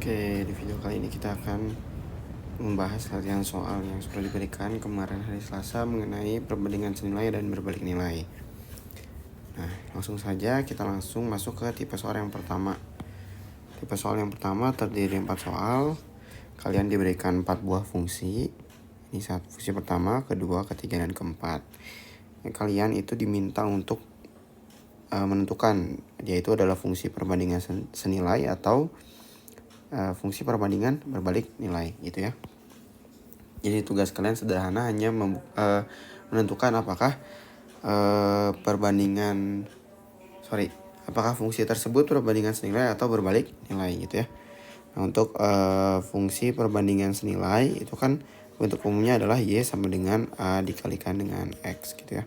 Oke, di video kali ini kita akan membahas latihan soal yang sudah diberikan kemarin hari Selasa mengenai perbandingan senilai dan berbalik nilai. Nah, langsung saja kita langsung masuk ke tipe soal yang pertama. Tipe soal yang pertama terdiri dari 4 soal. Kalian diberikan 4 buah fungsi. Ini fungsi pertama, kedua, ketiga, dan keempat. Kalian itu diminta untuk menentukan, yaitu adalah fungsi perbandingan senilai atau fungsi perbandingan berbalik nilai gitu ya. Jadi tugas kalian sederhana, hanya menentukan apakah apakah fungsi tersebut perbandingan senilai atau berbalik nilai gitu ya. Nah, untuk fungsi perbandingan senilai itu kan bentuk umumnya adalah y sama dengan a dikalikan dengan x gitu ya.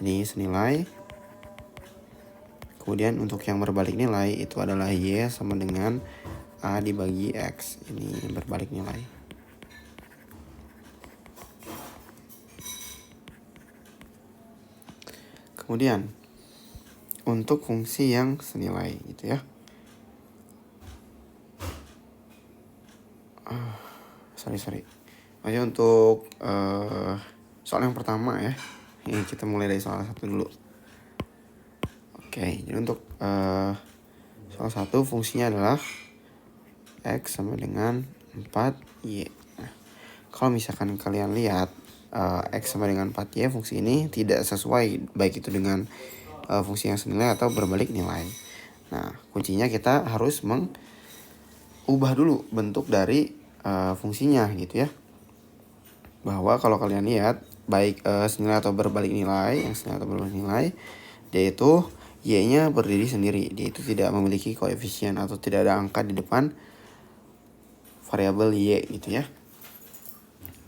Ini senilai. Kemudian untuk yang berbalik nilai itu adalah y sama dengan a dibagi x. Ini berbalik nilai. Kemudian untuk fungsi yang senilai gitu ya. Maksudnya untuk soal yang pertama ya. Ini kita mulai dari soal 1 dulu. Oke, jadi untuk soal 1 fungsinya adalah x sama dengan 4y. Nah, kalau misalkan kalian lihat x sama dengan 4y, fungsi ini tidak sesuai baik itu dengan fungsi yang senilai atau berbalik nilai. Nah, kuncinya kita harus mengubah dulu bentuk dari fungsinya gitu ya. Bahwa kalau kalian lihat baik senilai atau berbalik nilai, yang senilai atau berbalik nilai, dia itu y-nya berdiri sendiri. Dia itu tidak memiliki koefisien atau tidak ada angka di depan variabel y gitu ya.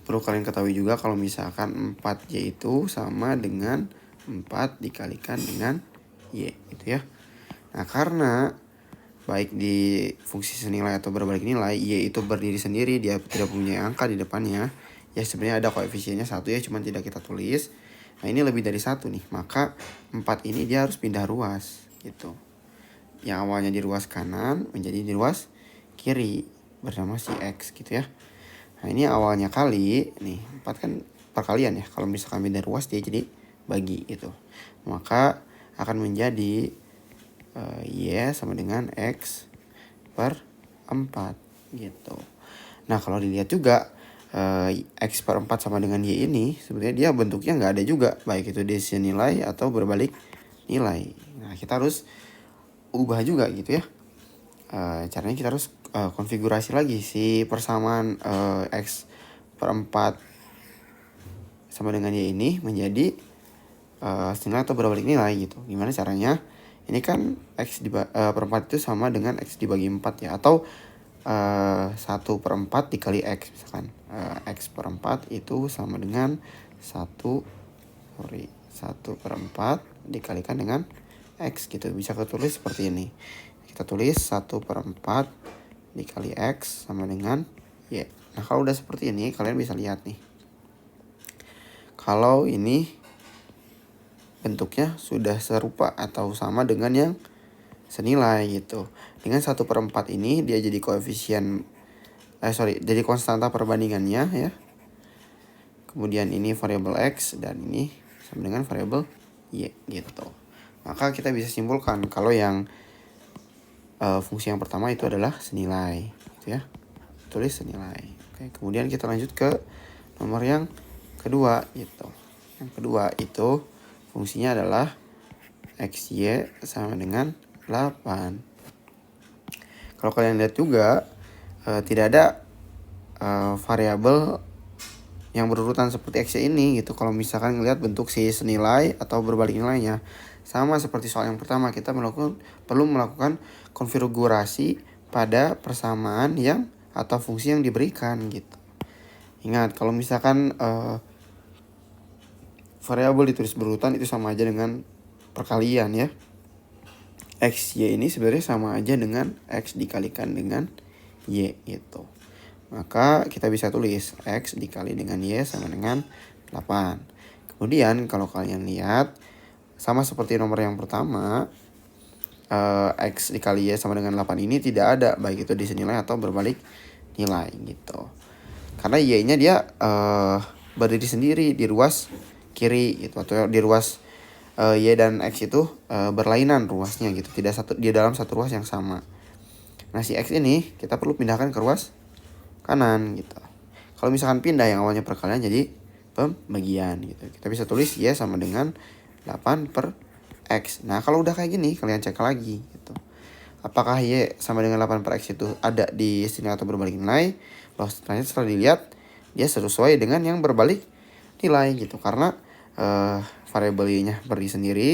Perlu kalian ketahui juga kalau misalkan 4y itu sama dengan 4 dikalikan dengan y gitu ya. Nah, karena baik di fungsi senilai atau berbalik nilai, y itu berdiri sendiri, dia tidak punya angka di depannya. Ya sebenarnya ada koefisiennya 1 ya, cuman tidak kita tulis. Nah, ini lebih dari 1 nih, maka 4 ini dia harus pindah ruas gitu. Yang awalnya di ruas kanan menjadi di ruas kiri bersama si x gitu ya. Nah, ini awalnya kali, nih 4 kan perkalian ya. Kalau misalkan pindah ruas dia jadi bagi gitu. Maka akan menjadi y sama dengan x per 4 gitu. Nah, kalau dilihat juga x per 4 sama dengan y ini sebenarnya dia bentuknya nggak ada juga, baik itu di senilai atau berbalik nilai. Nah, kita harus ubah juga gitu ya. Caranya kita harus konfigurasi lagi si persamaan x per 4 sama dengan y ini menjadi senilai atau berbalik nilai gitu. Gimana caranya? Ini kan x per 4 itu sama dengan x dibagi 4 ya, atau 1 per 4 dikali x misalkan. X per 4 itu sama dengan 1 per 4 dikalikan dengan x gitu. Bisa ketulis seperti ini. Kita tulis 1 per 4 dikali x sama dengan y. Nah, kalau udah seperti ini kalian bisa lihat nih. Kalau ini bentuknya sudah serupa atau sama dengan yang senilai gitu. Dengan 1 per 4 ini dia jadi jadi konstanta perbandingannya ya. Kemudian ini variabel x dan ini sama dengan variabel y gitu. Maka kita bisa simpulkan kalau yang fungsi yang pertama itu adalah senilai gitu ya. Tulis senilai. Oke, kemudian kita lanjut ke nomor yang kedua gitu. Yang kedua itu fungsinya adalah xy sama dengan 8. Kalau kalian lihat juga tidak ada variabel yang berurutan seperti x ini gitu. Kalau misalkan ngelihat bentuk si senilai atau berbalik nilainya sama seperti soal yang pertama, kita perlu melakukan konfigurasi pada persamaan yang atau fungsi yang diberikan gitu. Ingat, kalau misalkan variabel ditulis berurutan itu sama aja dengan perkalian ya. X, y ini sebenarnya sama aja dengan x dikalikan dengan y gitu. Maka kita bisa tulis x dikali dengan y sama dengan 8. Kemudian kalau kalian lihat sama seperti nomor yang pertama, X dikali Y sama dengan 8 ini tidak ada, baik itu disenilai atau berbalik nilai gitu. Karena Y-nya dia berdiri sendiri di ruas kiri gitu, atau di ruas Y dan X itu berlainan ruasnya gitu, tidak di dalam satu ruas yang sama. Nah si X ini kita perlu pindahkan ke ruas kanan gitu. Kalau misalkan pindah yang awalnya perkalian jadi pembagian gitu, kita bisa tulis Y sama dengan 8 per X. Nah kalau udah kayak gini kalian cek lagi gitu, apakah Y sama dengan 8 per X itu ada di sini atau berbalik nilai. Lalu setelah dilihat dia sesuai dengan yang berbalik nilai gitu, karena variabel Y-nya berdiri sendiri,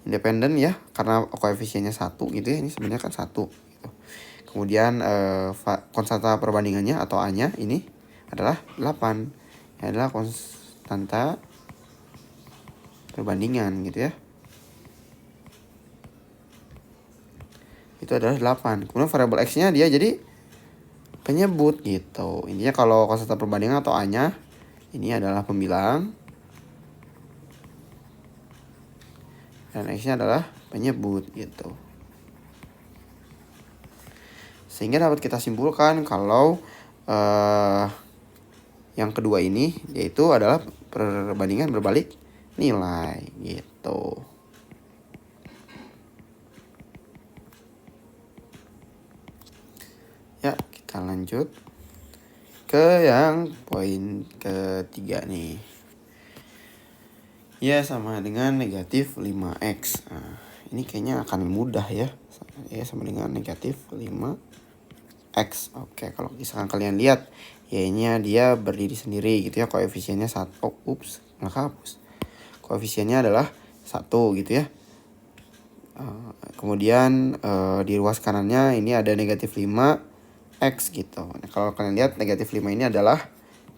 independen ya, karena koefisiennya 1 gitu ya, ini sebenarnya kan 1 gitu. Kemudian konstanta perbandingannya atau A-nya ini adalah 8. Ini adalah konstanta perbandingan gitu ya. Itu adalah 8. Kemudian variabel X-nya dia jadi penyebut gitu. Intinya kalau konstanta perbandingan atau A-nya ini adalah pembilang dan X-nya adalah penyebut gitu. Sehingga dapat kita simpulkan kalau yang kedua ini yaitu adalah perbandingan berbalik nilai gitu. Ya, kita lanjut ke yang poin ketiga nih. Ya sama dengan negatif 5x. Nah, ini kayaknya akan mudah ya. Ya sama dengan negatif 5x. Oke, kalau misalkan kalian lihat Y-nya dia berdiri sendiri gitu ya, koefisiennya 1. Nggak hapus. Koefisiennya adalah 1 gitu ya. Kemudian di ruas kanannya ini ada negatif 5x gitu. Nah, kalau kalian lihat negatif 5 ini adalah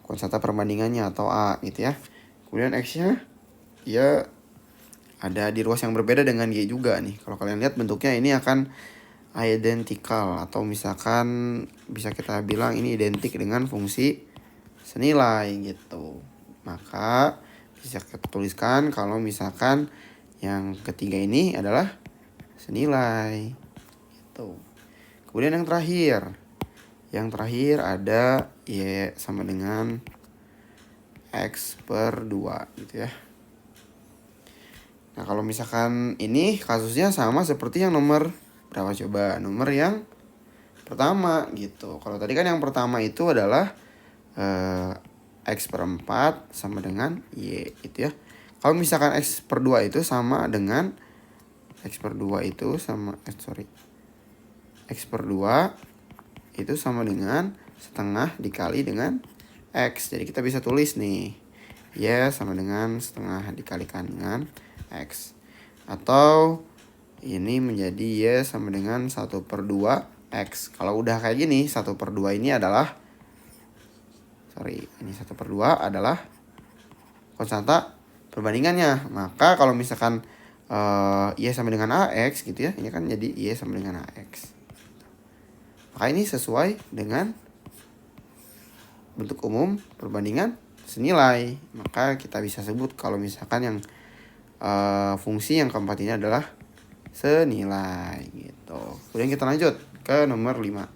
konstanta perbandingannya atau A gitu ya. Kemudian X-nya ya ada di ruas yang berbeda dengan Y juga nih. Kalau kalian lihat bentuknya ini akan identikal, atau misalkan bisa kita bilang ini identik dengan fungsi senilai gitu. Maka bisa kita tuliskan kalau misalkan yang ketiga ini adalah senilai gitu. Kemudian yang terakhir ada Y sama dengan X per 2 gitu ya. Nah kalau misalkan ini kasusnya sama seperti yang nomor berapa coba? Nomor yang pertama gitu. Kalau tadi kan yang pertama itu adalah X per 4 sama dengan Y gitu ya. Kalau misalkan X per 2 itu sama dengan X per 2 itu sama X per 2 itu sama dengan setengah dikali dengan X. Jadi kita bisa tulis nih Y sama dengan setengah dikalikan dengan X. Atau ini menjadi Y sama dengan 1 per 2 X. Kalau udah kayak gini 1 per 2 ini adalah ini 1 per 2 adalah konstanta perbandingannya. Maka kalau misalkan Y sama dengan AX gitu ya, ini kan jadi Y sama dengan AX. Maka ini sesuai dengan bentuk umum perbandingan senilai. Maka kita bisa sebut kalau misalkan yang fungsi yang keempat ini adalah senilai gitu. Kemudian kita lanjut ke nomor 5.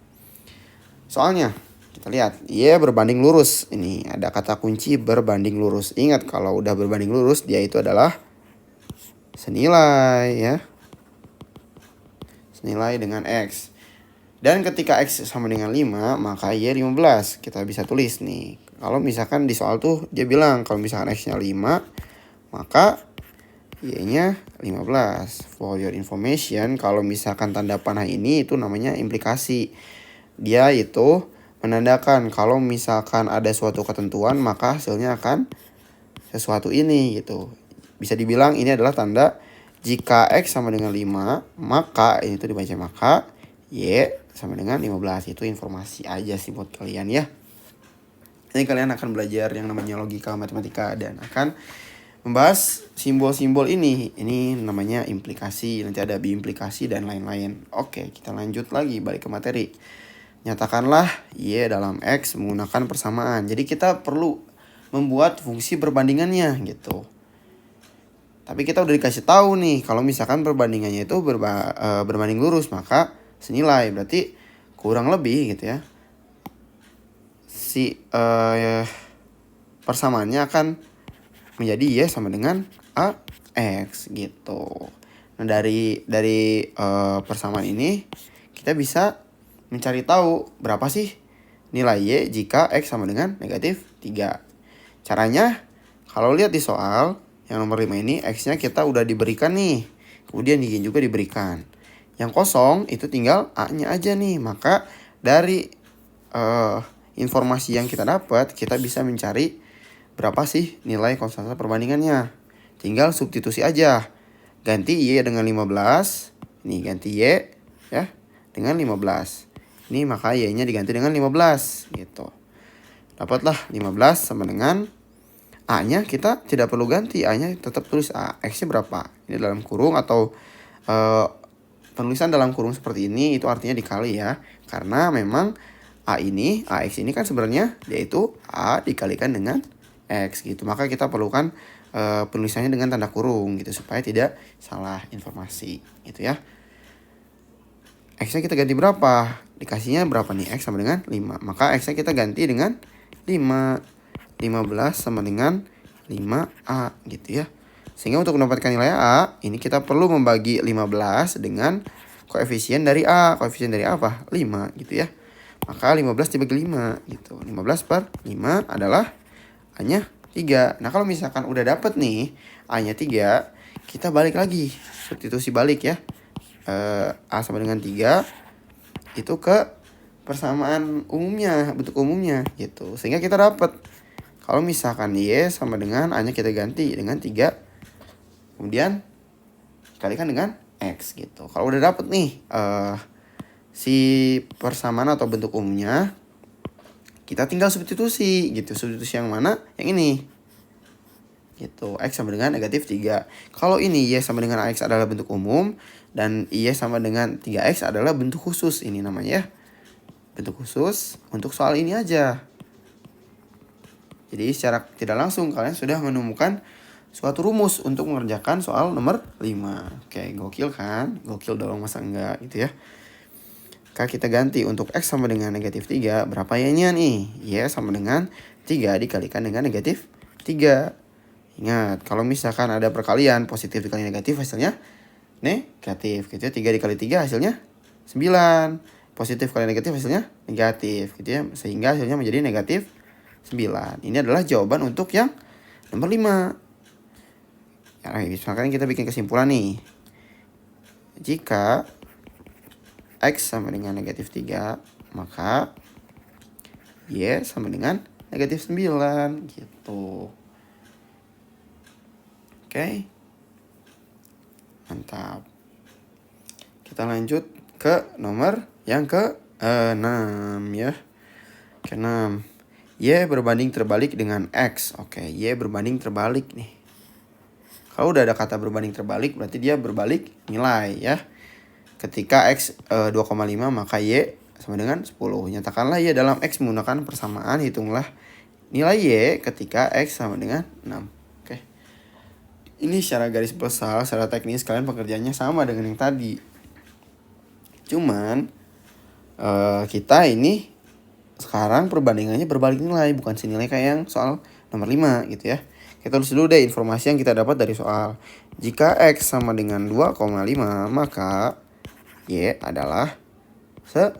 Soalnya kita lihat Y berbanding lurus. Ini ada kata kunci berbanding lurus. Ingat kalau udah berbanding lurus dia itu adalah senilai ya. Senilai dengan X. Dan ketika X sama dengan 5 maka Y 15. Kita bisa tulis nih. Kalau misalkan di soal tuh dia bilang kalau misalkan X-nya 5 maka Y-nya 15. For your information, kalau misalkan tanda panah ini itu namanya implikasi. Dia itu menandakan kalau misalkan ada suatu ketentuan maka hasilnya akan sesuatu ini gitu. Bisa dibilang ini adalah tanda jika X sama dengan 5 maka ini tuh dibaca maka Y sama dengan 15. Itu informasi aja sih buat kalian ya. Ini kalian akan belajar yang namanya logika matematika dan akan membahas simbol-simbol ini. Ini namanya implikasi, nanti ada biimplikasi dan lain-lain. Oke, kita lanjut lagi balik ke materi. Nyatakanlah Y dalam X menggunakan persamaan. Jadi kita perlu membuat fungsi perbandingannya gitu. Tapi kita udah dikasih tahu nih kalau misalkan perbandingannya itu berbanding lurus, maka senilai. Berarti kurang lebih gitu ya, si persamaannya akan menjadi Y sama dengan AX gitu. Nah, dari persamaan ini kita bisa mencari tahu berapa sih nilai Y jika X sama dengan negatif 3. Caranya, kalau lihat di soal yang nomor 5 ini, X-nya kita udah diberikan nih. Kemudian Y juga diberikan. Yang kosong itu tinggal A-nya aja nih. Maka dari informasi yang kita dapat, kita bisa mencari berapa sih nilai konstanta perbandingannya. Tinggal substitusi aja. Ganti Y dengan 15. Ini ganti Y ya dengan 15. Ini maka Y-nya diganti dengan 15 gitu. Dapatlah 15 sama dengan A-nya kita tidak perlu ganti, A-nya tetap tulis A. X-nya berapa? Ini dalam kurung atau penulisan dalam kurung seperti ini itu artinya dikali ya. Karena memang AX ini kan sebenarnya yaitu A dikalikan dengan X gitu. Maka kita perlukan penulisannya dengan tanda kurung gitu supaya tidak salah informasi gitu ya. X-nya kita ganti berapa? Dikasihnya berapa nih? X sama dengan 5. Maka X-nya kita ganti dengan 5. 15 sama dengan 5A gitu ya. Sehingga untuk mendapatkan nilai A, ini kita perlu membagi 15 dengan koefisien dari A. Koefisien dari A apa? 5 gitu ya. Maka 15 dibagi 5 gitu. 15 per 5 adalah A-nya 3. Nah, kalau misalkan udah dapet nih A-nya 3, kita balik lagi. Substitusi balik ya. A sama dengan 3 itu ke persamaan umumnya, bentuk umumnya gitu. Sehingga kita dapat kalau misalkan Y sama dengan A-nya kita ganti dengan 3. Kemudian kalikan dengan X gitu. Kalau udah dapet nih si persamaan atau bentuk umumnya, kita tinggal substitusi gitu. Substitusi yang mana? Yang ini gitu. X sama dengan negatif 3. Kalau ini Y sama dengan AX adalah bentuk umum, dan Y sama dengan 3X adalah bentuk khusus. Ini namanya ya, bentuk khusus untuk soal ini aja. Jadi secara tidak langsung kalian sudah menemukan suatu rumus untuk mengerjakan soal nomor 5. Oke, gokil kan? Gokil dong, masa enggak gitu ya. Kita ganti untuk X sama dengan negatif 3. Berapa Y-nya nih? Y sama dengan 3 dikalikan dengan negatif 3. Ingat, kalau misalkan ada perkalian positif dikali negatif hasilnya negatif gitu ya. 3 dikali 3 hasilnya 9. Positif kali negatif hasilnya negatif gitu ya. Sehingga hasilnya menjadi negatif 9. Ini adalah jawaban untuk yang nomor 5. Ya, misalkan kita bikin kesimpulan nih. Jika X sama dengan negatif 3, maka Y sama dengan negatif 9 gitu. Oke. Mantap. Kita lanjut ke nomor yang ke-6 ya. Ke-6. Y berbanding terbalik dengan X. Oke, Y berbanding terbalik nih. Kalau udah ada kata berbanding terbalik, berarti dia berbalik nilai ya. Ketika X 2,5 maka Y sama dengan 10. Nyatakanlah Y dalam X menggunakan persamaan. Hitunglah nilai Y ketika X sama dengan 6. Oke. Ini secara garis besar, secara teknis kalian pekerjaannya sama dengan yang tadi. Cuman kita ini sekarang perbandingannya berbalik nilai, bukan senilai kayak yang soal nomor 5 gitu ya. Kita tulis dulu deh informasi yang kita dapat dari soal. Jika X sama dengan 2,5 maka Y adalah 10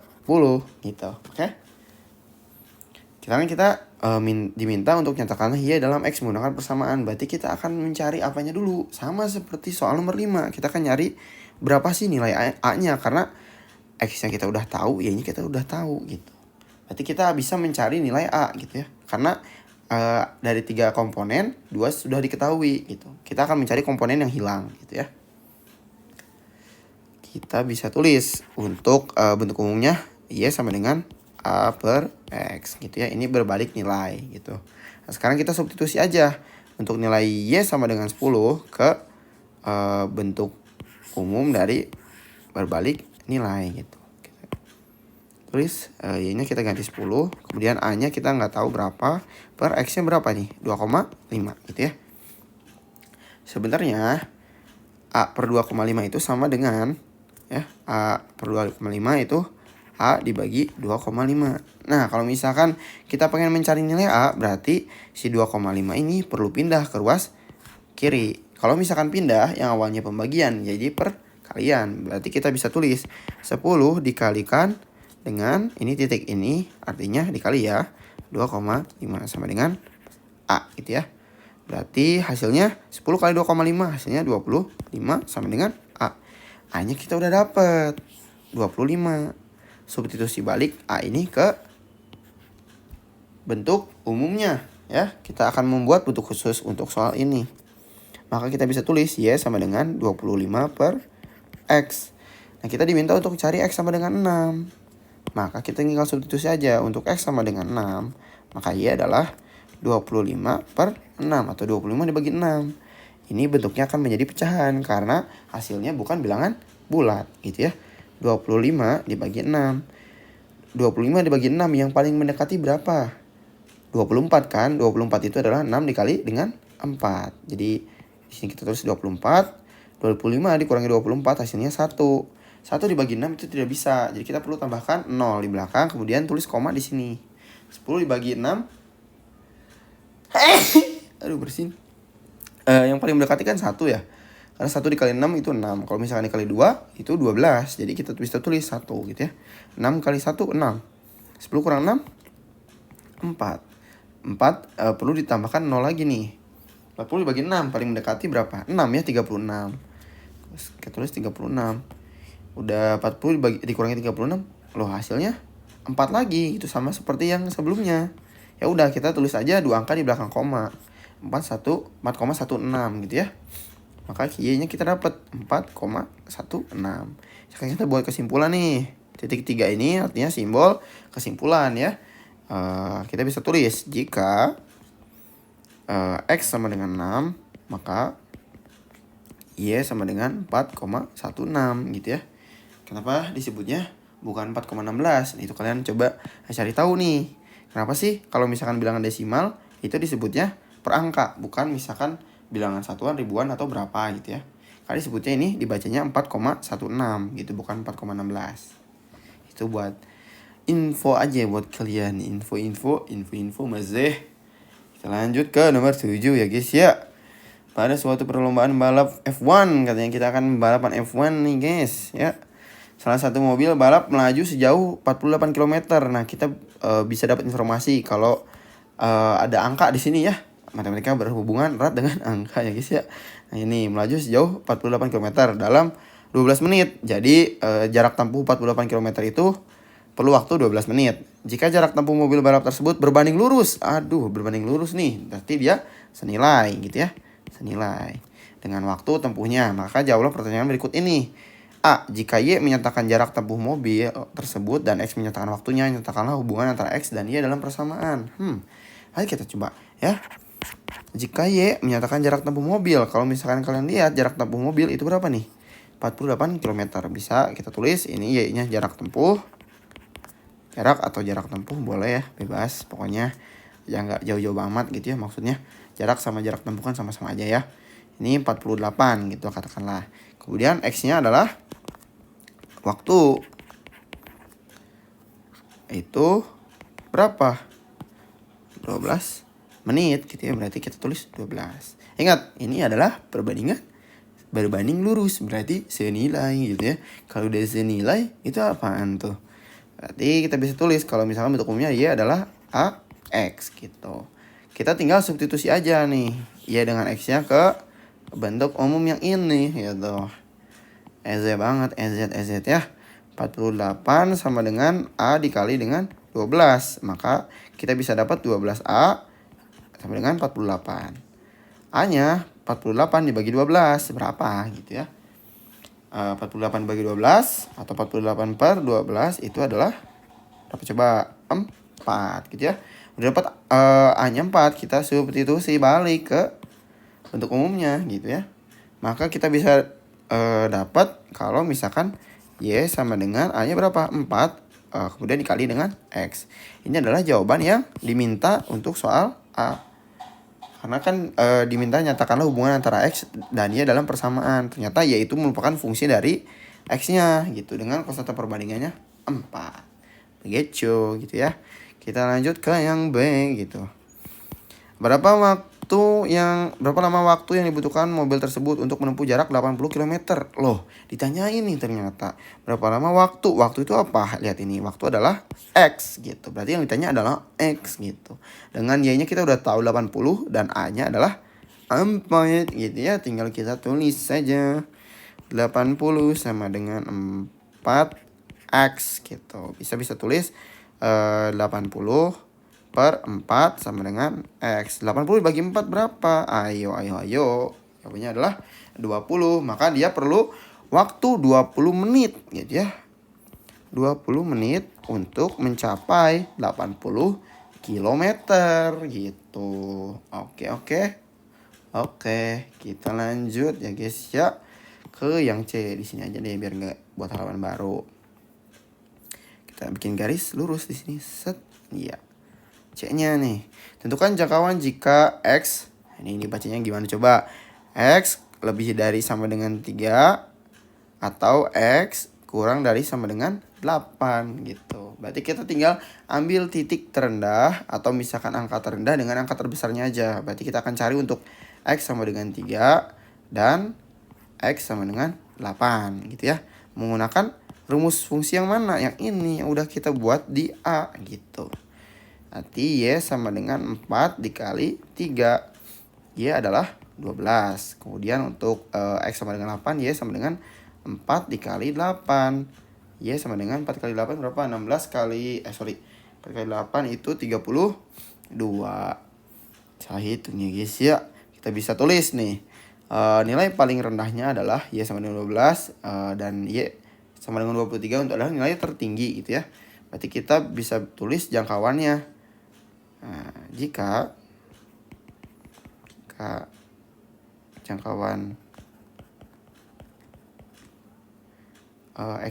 gitu. Oke. Sekarang kita diminta untuk nyatakanlah Y dalam X menggunakan persamaan. Berarti kita akan mencari apanya dulu. Sama seperti soal nomor 5. Kita akan nyari berapa sih nilai A-nya. Karena X yang kita udah tahu, Y-nya kita udah tahu gitu. Berarti kita bisa mencari nilai A gitu ya. Karena dari 3 komponen, 2 sudah diketahui gitu. Kita akan mencari komponen yang hilang gitu ya. Kita bisa tulis untuk bentuk umumnya Y sama dengan A per X gitu ya. Ini berbalik nilai gitu. Nah, sekarang kita substitusi aja. Untuk nilai Y sama dengan 10 ke bentuk umum dari berbalik nilai gitu. Tulis Y-nya kita ganti 10. Kemudian A-nya kita nggak tahu berapa. Per X-nya berapa nih? 2,5 gitu ya. sebenarnya A per 2,5 itu sama dengan ya, A per 2,5 itu A dibagi 2,5. Nah, kalau misalkan kita pengen mencari nilai A, berarti si 2,5 ini perlu pindah ke ruas kiri. Kalau misalkan pindah, yang awalnya pembagian jadi perkalian. Berarti kita bisa tulis 10 dikalikan dengan ini titik ini, artinya dikali ya 2,5 sama dengan A gitu ya. Berarti hasilnya 10 kali 2,5 hasilnya 25 sama dengan A. A-nya kita udah dapet 25. Substitusi balik A ini ke bentuk umumnya ya. Kita akan membuat bentuk khusus untuk soal ini. Maka kita bisa tulis Y sama dengan 25 per X. Nah, kita diminta untuk cari X sama dengan 6. Maka kita tinggal substitusi aja. Untuk X sama dengan 6, maka Y adalah 25 per 6 atau 25 dibagi 6. Ini bentuknya akan menjadi pecahan karena hasilnya bukan bilangan bulat gitu ya. 25 dibagi 6. 25 dibagi 6 yang paling mendekati berapa? 24 kan? 24 itu adalah 6 dikali dengan 4. Jadi di sini kita tulis 24. 25 dikurangi 24 hasilnya 1. 1 dibagi 6 itu tidak bisa. Jadi kita perlu tambahkan 0 di belakang, kemudian tulis koma di sini. 10 dibagi 6. Aduh bersin. Yang paling mendekati kan 1 ya. Karena 1 dikali 6 itu 6. Kalau misalkan dikali 2 itu 12. Jadi kita bisa tulis 1 gitu ya. 6 kali 1 6. 10 kurang 6 4. 4 perlu ditambahkan 0 lagi nih. 40 dibagi 6 paling mendekati berapa? 6 ya, 36. Kita tulis 36. Udah 40 dikurangi 36. Loh hasilnya 4 lagi. Itu sama seperti yang sebelumnya. Ya udah kita tulis aja 2 angka di belakang koma. 4,16 gitu ya. Maka Y-nya kita dapat 4,16. Sekarang kita buat kesimpulan nih. Titik 3 ini artinya simbol kesimpulan ya. Kita bisa tulis jika X sama dengan 6, maka Y sama dengan 4,16 gitu ya. Kenapa disebutnya bukan 4,16? Itu kalian coba cari tahu nih. Kenapa sih kalau misalkan bilangan desimal itu disebutnya per angka, bukan misalkan bilangan satuan, ribuan, atau berapa gitu ya. Kali disebutnya ini dibacanya 4,16 gitu, bukan 4,16. Itu buat info aja buat kalian. Info mazeh. Kita lanjut ke nomor 7 ya guys ya. Pada suatu perlombaan balap F1, katanya kita akan balapan F1 nih guys ya. Salah satu mobil balap melaju sejauh 48 km. Nah, kita bisa dapat informasi kalau ada angka di sini ya. Matematika berhubungan erat dengan angka ya guys ya. Nah, ini melaju sejauh 48 km dalam 12 menit. Jadi jarak tempuh 48 km itu perlu waktu 12 menit. Jika jarak tempuh mobil balap tersebut berbanding lurus. Berbanding lurus nih. Berarti dia senilai gitu ya. Senilai dengan waktu tempuhnya. Maka jawablah pertanyaan berikut ini. A. Jika Y menyatakan jarak tempuh mobil tersebut dan X menyatakan waktunya, nyatakanlah hubungan antara X dan Y dalam persamaan. Ayo kita coba ya. Jika Y menyatakan jarak tempuh mobil, kalau misalkan kalian lihat jarak tempuh mobil itu berapa nih? 48 km. Bisa kita tulis ini Y-nya jarak tempuh. Jarak atau jarak tempuh boleh ya, bebas. Pokoknya ya nggak jauh-jauh amat gitu ya maksudnya. Jarak sama jarak tempuh kan sama-sama aja ya. Ini 48 gitu katakanlah. Kemudian X-nya adalah waktu. Itu berapa? 12 menit gitu ya. Berarti kita tulis 12. Ingat, ini adalah perbandingan berbanding lurus. Berarti senilai gitu ya. Kalau udah senilai, itu apaan tuh? Berarti kita bisa tulis kalau misalkan bentuk umumnya Y adalah AX gitu. Kita tinggal substitusi aja nih. Y dengan X-nya ke bentuk umum yang ini gitu. EZ banget, EZ ya. 48 sama dengan A dikali dengan 12. Maka kita bisa dapat 12A sama dengan 48. A-nya 48 dibagi 12 berapa gitu ya. 48 bagi 12 atau 48 per 12 itu adalah berapa coba? 4 gitu ya. Udah dapat A-nya 4, kita substitusi balik ke bentuk umumnya gitu ya. Maka kita bisa dapat kalau misalkan Y sama dengan A-nya berapa? 4 kemudian dikali dengan X. Ini adalah jawaban yang diminta untuk soal A. Karena kan diminta nyatakanlah hubungan antara X dan Y dalam persamaan. Ternyata Y itu merupakan fungsi dari X-nya gitu dengan konstanta perbandingannya 4. Begitu gitu ya. Kita lanjut ke yang B gitu. Berapa lama waktu yang dibutuhkan mobil tersebut untuk menempuh jarak 80 km? Loh, ditanyain nih ternyata. Berapa lama waktu? Waktu itu apa? Lihat ini, waktu adalah X gitu. Berarti yang ditanya adalah X gitu. Dengan Y-nya kita udah tahu 80 dan A-nya adalah 4 gitu ya. Tinggal kita tulis saja. 80 sama dengan 4X gitu. Bisa tulis 80 per 4 sama dengan X. 80 dibagi 4 berapa? Ayo. Jawabannya adalah 20. Maka dia perlu waktu 20 menit gitu ya. 20 menit untuk mencapai 80 km gitu. Oke, kita lanjut ya guys ya. Ke yang C di sini aja deh biar nggak buat halaman baru. Kita bikin garis lurus di sini. Set. Iya. C-nya nih. Tentukan jangkauan jika X, ini dibacanya gimana coba? X lebih dari sama dengan 3 atau X kurang dari sama dengan 8 gitu. Berarti kita tinggal ambil titik terendah atau misalkan angka terendah dengan angka terbesarnya aja. Berarti kita akan cari untuk X sama dengan 3 dan X sama dengan 8 gitu ya. Menggunakan rumus fungsi yang mana? Yang ini yang udah kita buat di A gitu. Nanti Y sama dengan 4 dikali 3. Y adalah 12. Kemudian untuk X sama dengan 8, Y sama dengan 4 dikali 8. Y sama dengan 4 kali 8 berapa? 4 kali 8 itu 32. Saya hitungnya guys ya. Kita bisa tulis nih. Nilai paling rendahnya adalah Y sama dengan 12 dan Y sama dengan 23 untuk adalah nilai tertinggi gitu ya. Berarti kita bisa tulis jangkauannya. Nah, jika jangkauan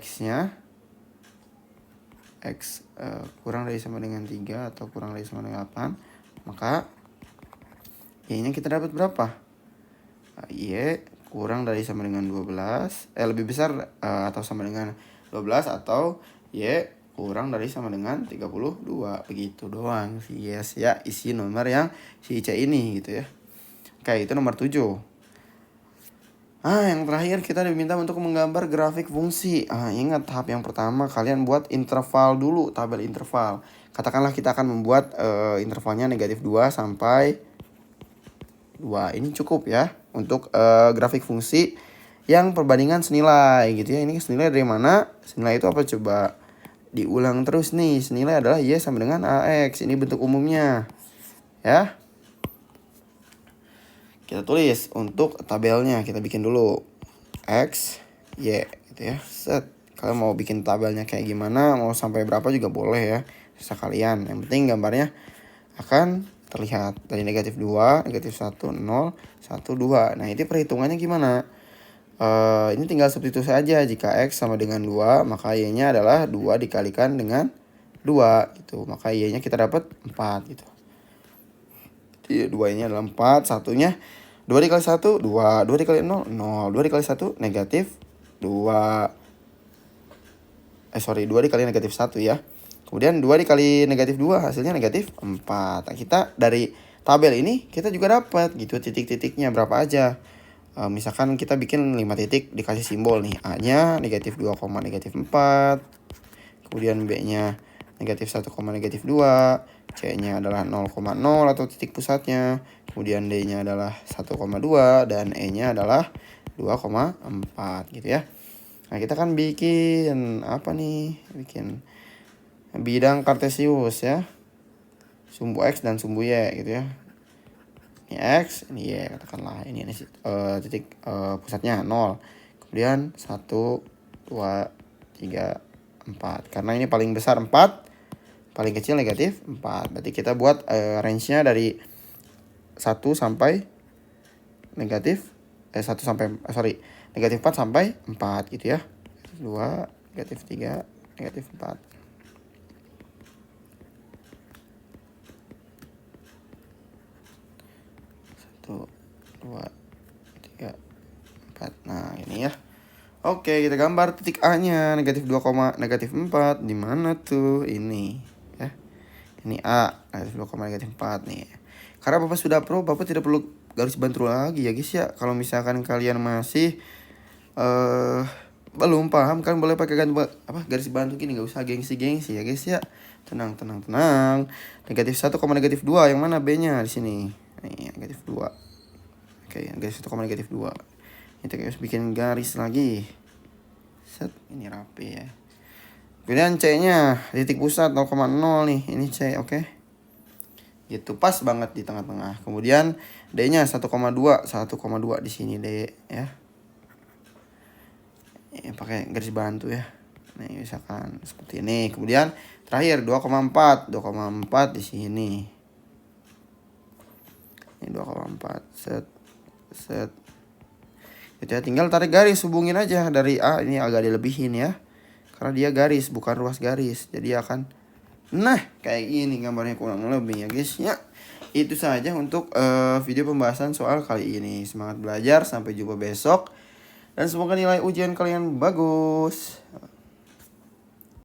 X-nya X kurang dari sama dengan 3 atau kurang dari sama dengan 8, maka Y-nya kita dapat berapa? Y kurang dari sama dengan 12, lebih besar atau sama dengan 12 atau Y kurang dari sama dengan 32. Begitu doang sih yes ya isi nomor yang si C ini gitu ya. Oke, itu nomor 7. Yang terakhir kita diminta untuk menggambar grafik fungsi. Ingat tahap yang pertama kalian buat interval dulu, tabel interval. Katakanlah kita akan membuat intervalnya negatif 2 sampai 2. Ini cukup ya untuk grafik fungsi yang perbandingan senilai gitu ya. Ini senilai dari mana? Senilai itu apa coba? Diulang terus nih. Senilai adalah Y sama dengan AX. Ini bentuk umumnya. Ya. Kita tulis untuk tabelnya. Kita bikin dulu. X, Y gitu ya. Set. Kalian mau bikin tabelnya kayak gimana, mau sampai berapa juga boleh ya. Terserah kalian. Yang penting gambarnya akan terlihat. Dari negatif 2, negatif 1, 0, 1, 2. Nah itu perhitungannya gimana? Ini tinggal substitusi saja. Jika X sama dengan 2, maka Y-nya adalah 2 dikalikan dengan 2 gitu. Maka Y-nya kita dapat 4 gitu. Jadi 2-nya adalah 4, satunya 2 dikali 1, 2, 2 dikali 0, 0, 2 dikali 1, negatif 2. 2 dikali negatif 1 ya. Kemudian 2 dikali negatif 2 hasilnya negatif 4. Nah, kita dari tabel ini kita juga dapat gitu titik-titiknya berapa aja. Misalkan kita bikin 5 titik dikasih simbol nih. A-nya negatif 2, negatif 4. Kemudian B-nya negatif 1, negatif 2. C-nya adalah 0,0 atau titik pusatnya. Kemudian D-nya adalah 1,2 dan E-nya adalah 2,4 gitu ya. Nah, kita kan bikin apa nih? Bikin bidang kartesius ya. Sumbu X dan sumbu Y gitu ya. Ini X, ini Y katakanlah. Ini titik pusatnya 0. Kemudian 1, 2, 3, 4. Karena ini paling besar 4, paling kecil negatif 4. Berarti kita buat range-nya dari 1 sampai negatif negatif 4 sampai 4 gitu ya. 2, negatif 3, negatif 4. 2, 3, 4. Nah, ini ya. Oke, kita gambar titik A-nya, negatif 2, negatif 4. Di mana tuh? Ini, ya. Ini A, negatif 2, negatif 4 nih. Karena Bapak sudah pro, Bapak tidak perlu garis bantu lagi ya guys ya. Kalau misalkan kalian masih belum paham, kan boleh pakai garis bantu gini, nggak usah gengsi-gengsi ya guys ya. Tenang. Negatif 1, negatif 2, yang mana B-nya di sini? Nih, negatif 2. Oke, negatif 1, negatif 2. Kita harus bikin garis lagi. Set, ini rapi ya. Kemudian C-nya titik pusat 0,0 nih. Ini C, oke. Gitu, pas banget di tengah-tengah. Kemudian D-nya 1,2 di sini D ya. Pakai garis bantu ya. Nih, misalkan seperti ini. Kemudian terakhir 2,4 di sini. Ini 2,4. Set. Kita tinggal tarik garis, hubungin aja dari A. Ini agak dilebihin ya, karena dia garis bukan ruas garis. Jadi akan kayak gini gambarnya kurang lebih ya guys ya. Itu saja untuk video pembahasan soal kali ini. Semangat belajar, sampai jumpa besok. Dan semoga nilai ujian kalian bagus.